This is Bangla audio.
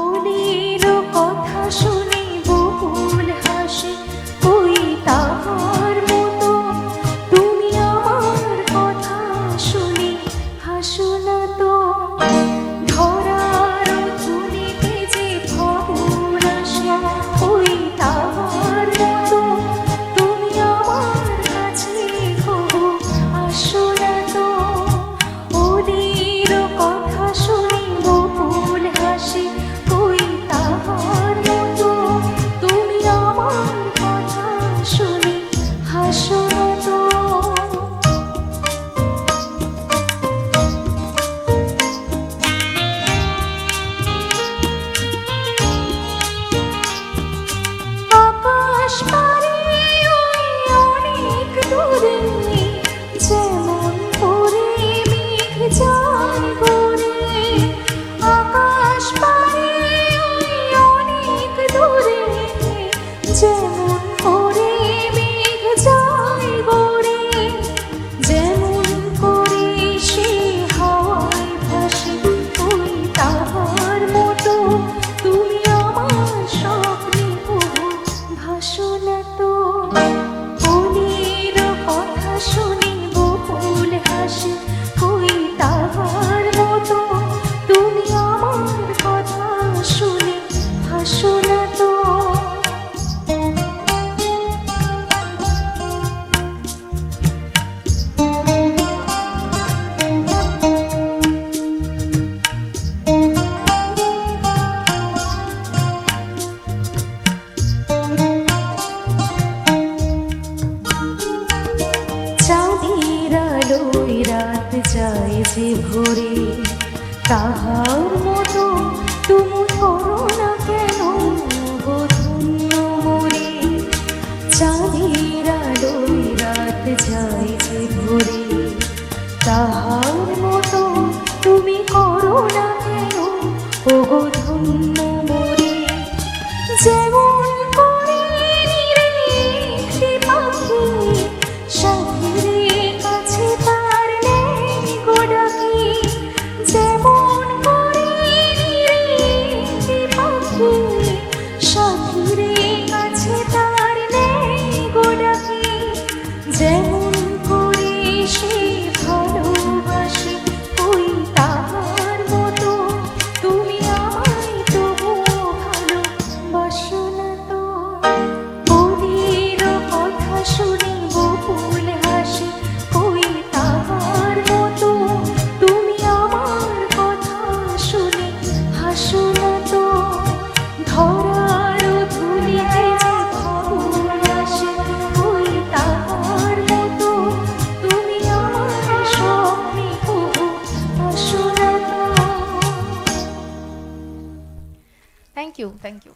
অলির কথা শুনে বকুল হাসে, ওই তাহার মতো তুমি আমার কথা শুনে হাসো না তো। ধরার ধুলিতে যে ভবন আসে, ওই তাহার মতো তুমি আমার কাছে কবু আসো না তো। অলির কথা শুনে বকুল হাসে, ওই তাহার মতো তুমি আমার কথা শুনে হাসো না তো। আকাশ পারে ওই অনেক দূরে, যেমন করে মেঘ যায় গড়ে। আকাশ পারে ওই অনেক দূরে, যেমন করে মেঘ যায় গড়ে। যেমন করে সে হাওয়ায় ভাসে, ওই তাহার মতো তুমি আমার স্বপ্নে কবু ভাসো না তো। অলির কথা শুনে বকুল হাসে, ওই তাহার মতো তুমি আমার কথা শুনে হাসো না তো। চাঁদের আলোয় রাত যায় যে ভোরে, তাহার মতো তুমি করো না কেন গো ধন্য মোরে। চাঁদের আলোয় রাত যায় যে ভোরে, তাহার মতো তুমি করো না কেন ও গো ধন্য মোরে। যেমন করে নিরেখে পাখি সাথীর কাছে তার নেই গো ডাকি। যেমন করে নিরেখে পাখি সাথীর কাছে তার নেই গো ডাকি। যেমন করে সে ভালোবাসে, ওই তাহার মতো তুমি আমায় তবুও ভালোবাসো না তো। অলির কথা শুনে বকুল হাসে, ওই তাহার মতো তুমি আমার কথা শুনে হাসো না তো। ধরার ধুলিতে যে ভবন আসে, ওই তাহার মতো তুমি আমার স্বপ্নে কবু আসো না তো। Thank you, thank you.